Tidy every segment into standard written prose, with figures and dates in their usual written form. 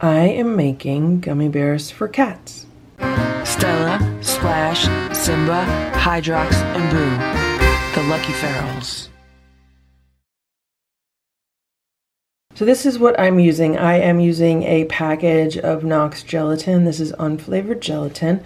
I am making gummy bears for cats. Stella, Splash, Simba, Hydrox, and Boo, the Lucky Ferals. So this is what I'm using. I am using a package of Knox gelatin. This is unflavored gelatin.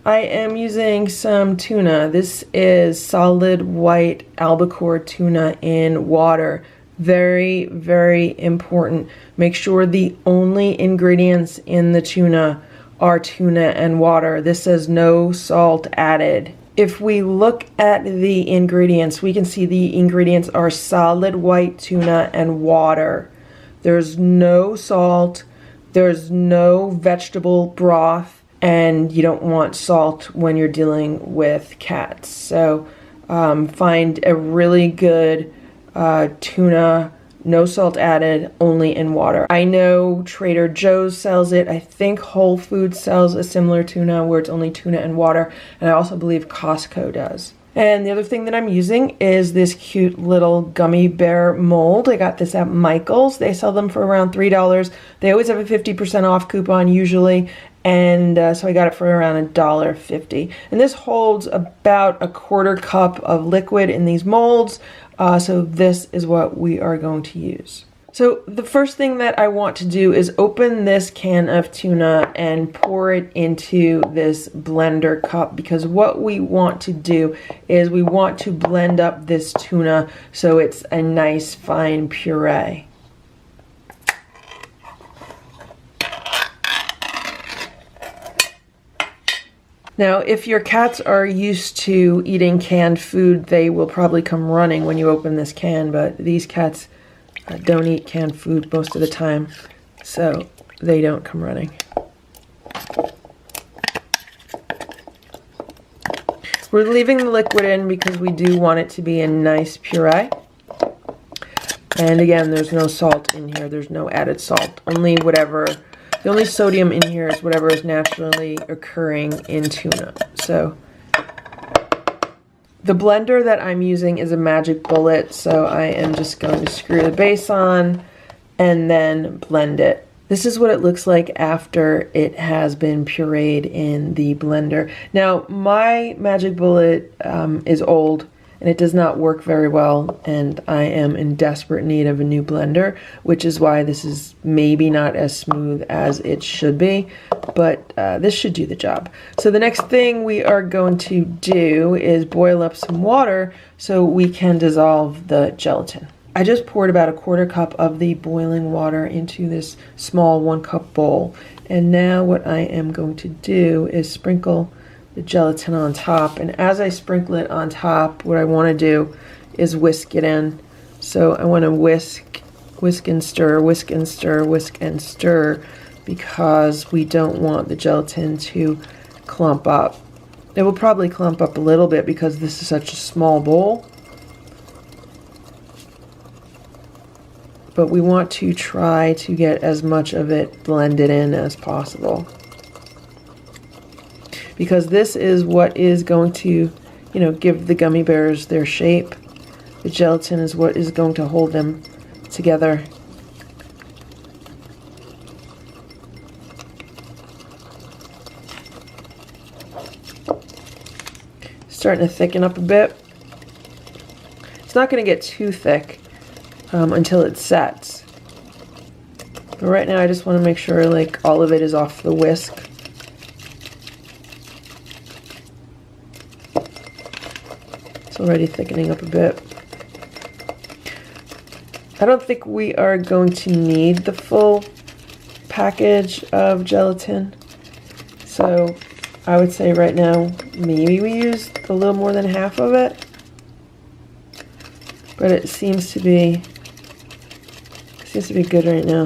I am using some tuna. This is solid white albacore tuna in water. Very, very important. Make sure the only ingredients in the tuna are tuna and water. This says no salt added. If we look at the ingredients, we can see the ingredients are solid white tuna and water. There's no salt, there's no vegetable broth, and you don't want salt when you're dealing with cats. So find a really good tuna, no salt added, only in water. I know Trader Joe's sells it. I think Whole Foods sells a similar tuna where it's only tuna and water. And I also believe Costco does. And the other thing that I'm using is this cute little gummy bear mold. I got this at Michael's. They sell them for around $3. They always have a 50% off coupon usually. And so I got it for around $1.50. And this holds about 1/4 cup of liquid in these molds. So this is what we are going to use. So the first thing that I want to do is open this can of tuna and pour it into this blender cup, because what we want to do is we want to blend up this tuna so it's a nice fine puree. Now, if your cats are used to eating canned food, they will probably come running when you open this can, but these cats don't eat canned food most of the time, so they don't come running. We're leaving the liquid in because we do want it to be a nice puree. And again, there's no salt in here. There's no added salt. Only whatever, the only sodium in here is whatever is naturally occurring in tuna. So the blender that I'm using is a Magic Bullet, so I am just going to screw the base on and then blend it. This is what it looks like after it has been pureed in the blender. Now, my Magic Bullet is old and it does not work very well, and I am in desperate need of a new blender, which is why this is maybe not as smooth as it should be, but this should do the job. So the next thing we are going to do is boil up some water so we can dissolve the gelatin. I just poured about 1/4 cup of the boiling water into this small 1-cup bowl, and now what I am going to do is sprinkle the gelatin on top, and as I sprinkle it on top, what I want to do is whisk it in. So I want to whisk and stir, whisk and stir, whisk and stir, because we don't want the gelatin to clump up. It will probably clump up a little bit because this is such a small bowl, but we want to try to get as much of it blended in as possible, because this is what is going to, give the gummy bears their shape. The gelatin is what is going to hold them together. Starting to thicken up a bit. It's not going to get too thick until it sets. But right now I just want to make sure all of it is off the whisk. It's already thickening up a bit. I don't think we are going to need the full package of gelatin, so I would say right now maybe we use a little more than half of it, but it seems to be good right now.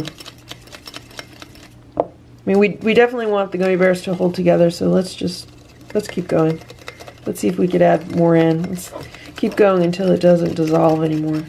I mean, we definitely want the gummy bears to hold together, so let's keep going. Let's see if we could add more in. Let's keep going until it doesn't dissolve anymore.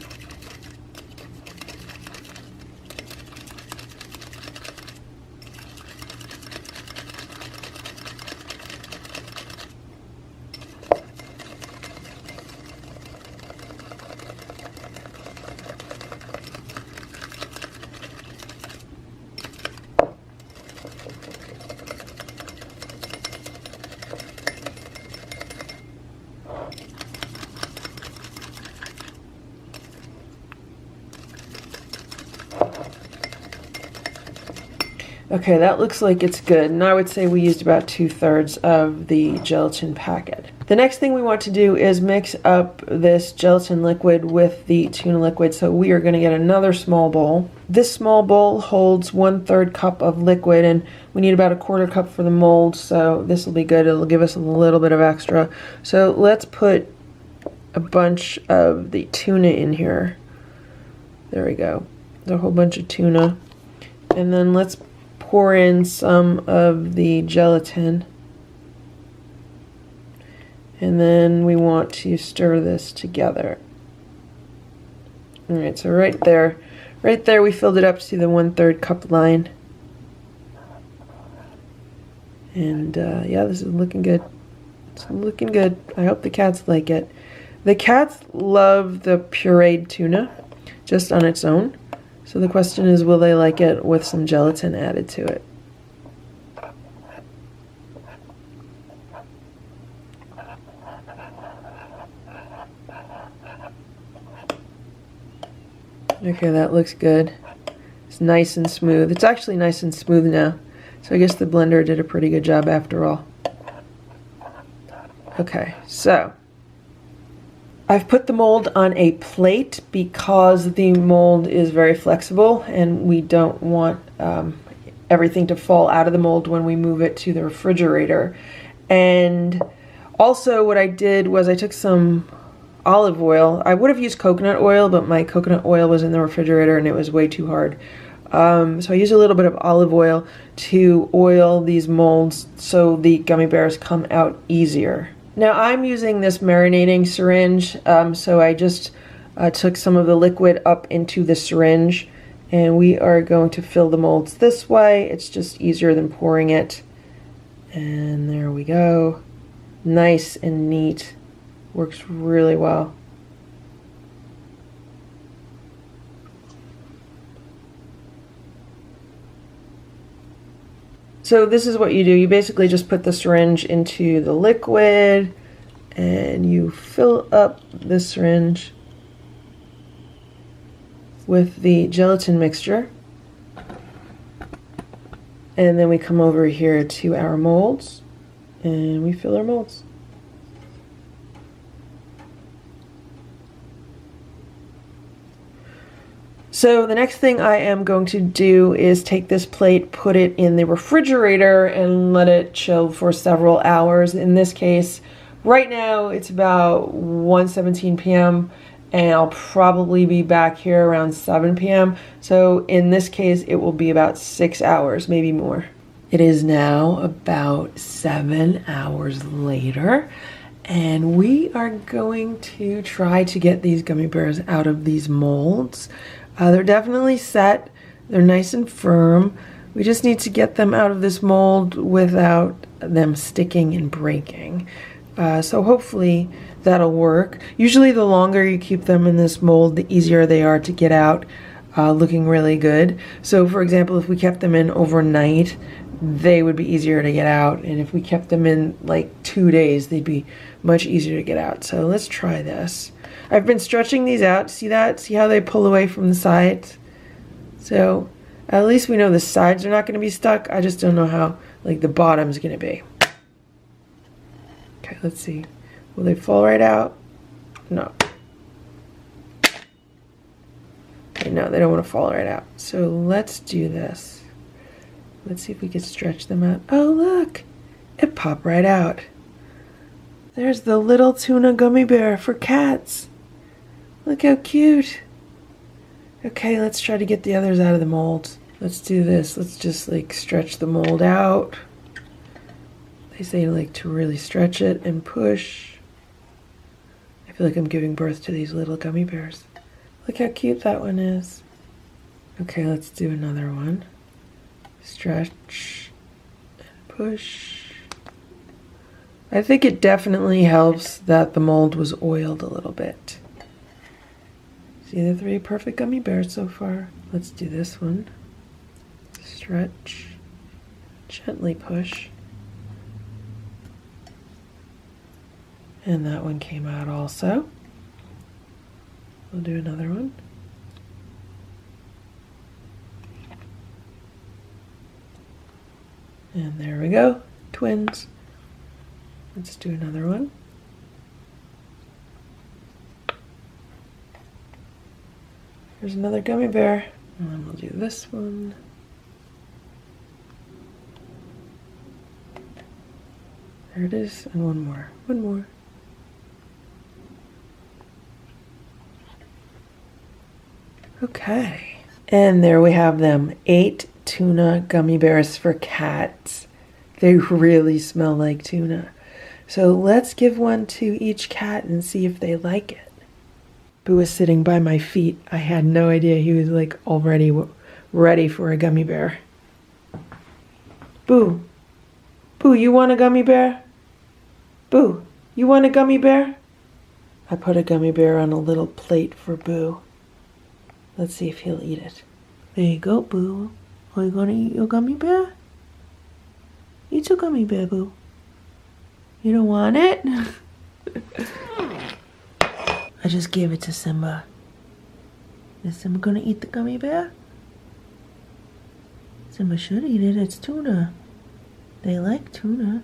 Okay, that looks like it's good. And I would say we used about 2/3 of the gelatin packet. The next thing we want to do is mix up this gelatin liquid with the tuna liquid. So we are going to get another small bowl. This small bowl holds 1/3 cup of liquid, and we need about 1/4 cup for the mold. So this will be good. It'll give us a little bit of extra. So let's put a bunch of the tuna in here. There we go. There's a whole bunch of tuna. And then let's pour in some of the gelatin. And then we want to stir this together. Alright, so right there we filled it up to the 1/3 cup line. And yeah, this is looking good. It's looking good. I hope the cats like it. The cats love the pureed tuna just on its own. So the question is, will they like it with some gelatin added to it? Okay, that looks good. It's nice and smooth. It's actually nice and smooth now. So I guess the blender did a pretty good job after all. Okay, so I've put the mold on a plate because the mold is very flexible and we don't want everything to fall out of the mold when we move it to the refrigerator. And also what I did was I took some olive oil. I would have used coconut oil, but my coconut oil was in the refrigerator and it was way too hard. So I used a little bit of olive oil to oil these molds so the gummy bears come out easier. Now I'm using this marinating syringe, so I just took some of the liquid up into the syringe and we are going to fill the molds this way. It's just easier than pouring it. And there we go. Nice and neat. Works really well. So this is what you do. You basically just put the syringe into the liquid and you fill up the syringe with the gelatin mixture. And then we come over here to our molds and we fill our molds. So the next thing I am going to do is take this plate, put it in the refrigerator and let it chill for several hours. In this case, right now it's about 1:17 p.m. and I'll probably be back here around 7 p.m. So in this case, it will be about 6 hours, maybe more. It is now about 7 hours later and we are going to try to get these gummy bears out of these molds. They're definitely set. They're nice and firm. We just need to get them out of this mold without them sticking and breaking. So hopefully that'll work. Usually the longer you keep them in this mold, the easier they are to get out looking really good. So for example, if we kept them in overnight, they would be easier to get out. And if we kept them in like 2 days, they'd be much easier to get out. So let's try this. I've been stretching these out. See that? See how they pull away from the sides? So at least we know the sides are not going to be stuck. I just don't know how like the bottom's going to be. Okay, let's see. Will they fall right out? No. Okay, no, they don't want to fall right out. So let's do this. Let's see if we can stretch them out. Oh, look. It popped right out. There's the little tuna gummy bear for cats. Look how cute. Okay, let's try to get the others out of the molds. Let's do this. Let's just like stretch the mold out. They say like to really stretch it and push. I feel like I'm giving birth to these little gummy bears. Look how cute that one is. Okay, let's do another one. Stretch and push. I think it definitely helps that the mold was oiled a little bit. See the 3 perfect gummy bears so far. Let's do this one. Stretch, gently push. And that one came out also. We'll do another one. And there we go, twins. Let's do another one. Here's another gummy bear. And then we'll do this one. There it is, and one more, one more. Okay, and there we have them, 8 tuna gummy bears for cats. They really smell like tuna. So let's give one to each cat and see if they like it. Boo was sitting by my feet. I had no idea he was like already ready for a gummy bear. Boo. Boo, you want a gummy bear? Boo, you want a gummy bear? I put a gummy bear on a little plate for Boo. Let's see if he'll eat it. There you go, Boo. Are you gonna eat your gummy bear? Eat your gummy bear, Boo. You don't want it? I just gave it to Simba. Is Simba gonna eat the gummy bear? Simba should eat it. It's tuna. They like tuna.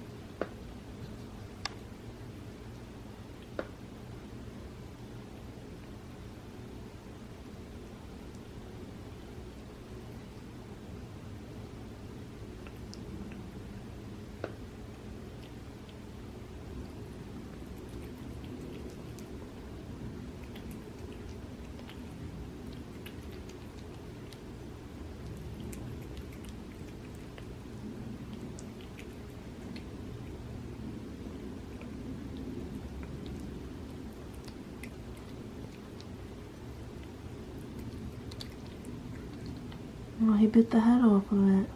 Oh, he bit the head off of it.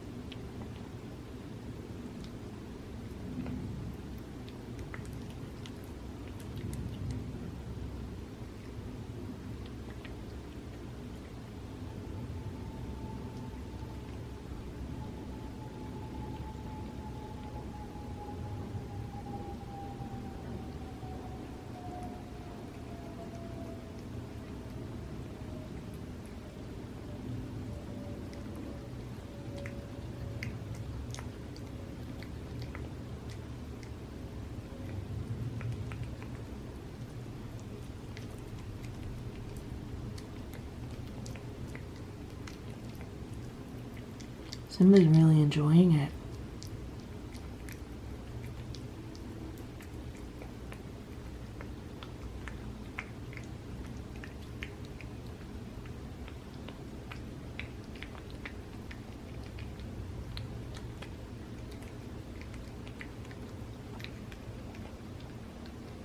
Simba's really enjoying it.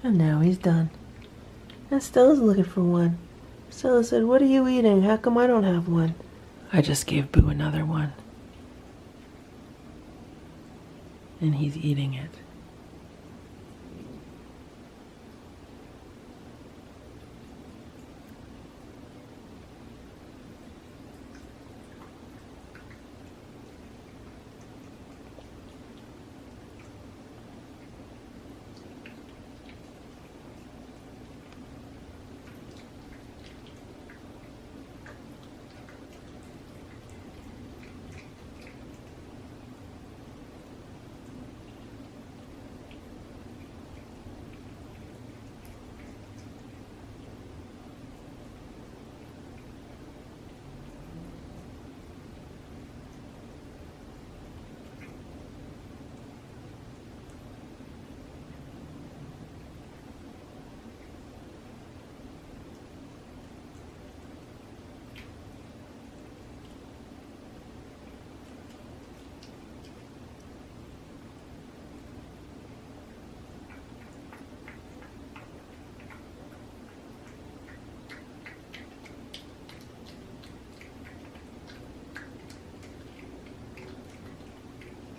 And now he's done. And Stella's looking for one. Stella said, "What are you eating? How come I don't have one?" I just gave Boo another one. And he's eating it.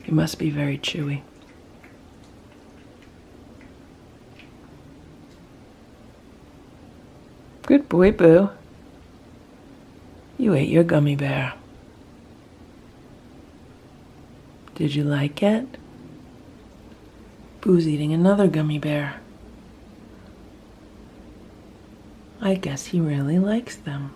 It must be very chewy. Good boy, Boo. You ate your gummy bear. Did you like it? Boo's eating another gummy bear. I guess he really likes them.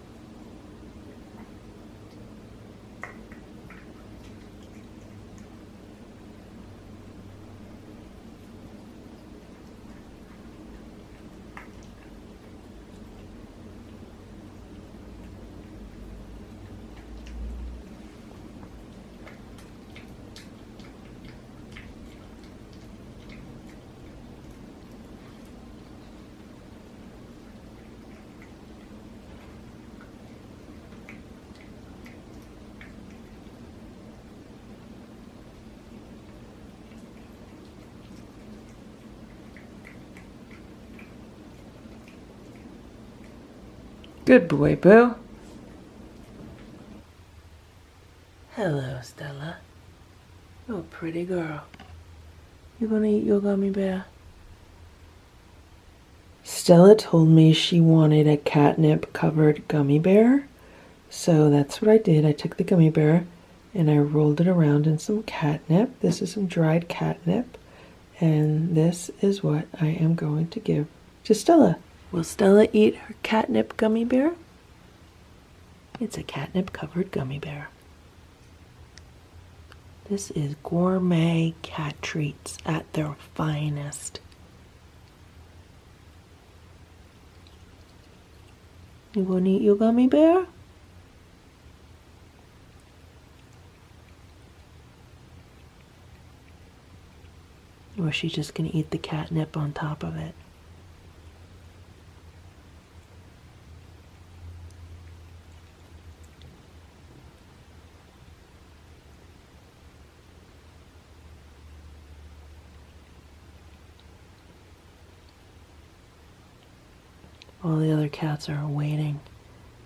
Good boy, Boo. Hello, Stella. Oh, pretty girl. You gonna eat your gummy bear? Stella told me she wanted a catnip covered gummy bear. So that's what I did. I took the gummy bear and I rolled it around in some catnip. This is some dried catnip. And this is what I am going to give to Stella. Will Stella eat her catnip gummy bear? It's a catnip covered gummy bear. This is gourmet cat treats at their finest. You gonna eat your gummy bear? Or is she just gonna eat the catnip on top of it? All the other cats are waiting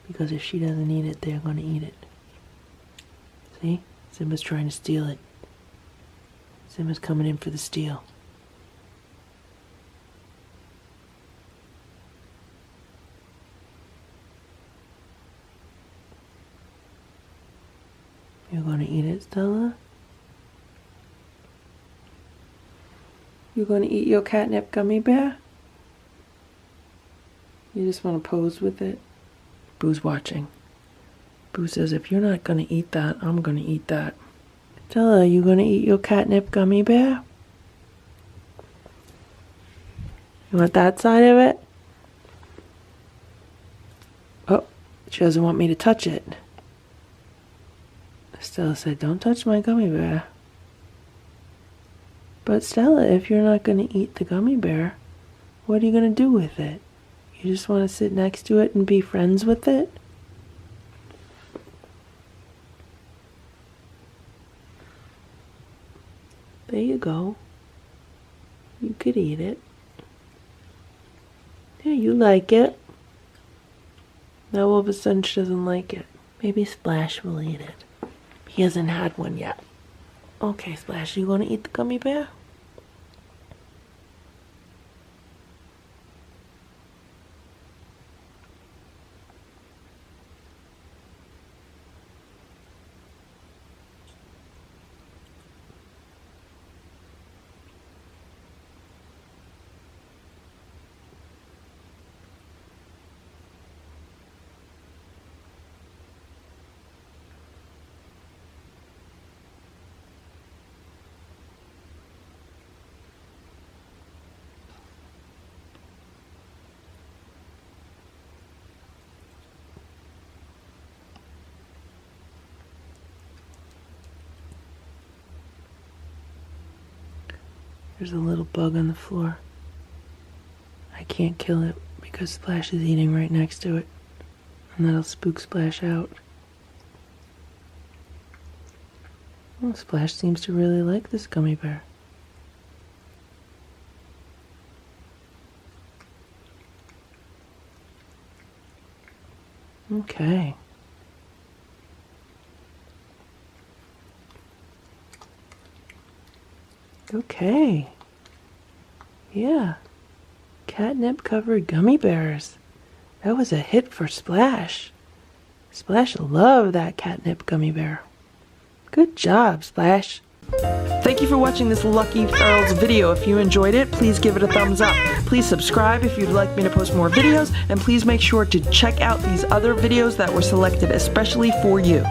because if she doesn't eat it, they're going to eat it. See? Simba's trying to steal it. Simba's coming in for the steal. You're going to eat it, Stella? You going to eat your catnip gummy bear? You just want to pose with it? Boo's watching. Boo says, if you're not going to eat that, I'm going to eat that. Stella, you going to eat your catnip gummy bear? You want that side of it? Oh, she doesn't want me to touch it. Stella said, don't touch my gummy bear. But Stella, if you're not going to eat the gummy bear, what are you going to do with it? You just want to sit next to it and be friends with it? There you go. You could eat it. Yeah, you like it. Now all of a sudden she doesn't like it. Maybe Splash will eat it. He hasn't had one yet. Okay, Splash, you want to eat the gummy bear? There's a little bug on the floor. I can't kill it because Splash is eating right next to it. And that'll spook Splash out. Well, Splash seems to really like this gummy bear. Okay. Okay. Yeah. Catnip covered gummy bears. That was a hit for Splash. Splash loved that catnip gummy bear. Good job, Splash. Thank you for watching this Lucky Ferals video. If you enjoyed it, please give it a thumbs up. Please subscribe if you'd like me to post more videos, and please make sure to check out these other videos that were selected especially for you.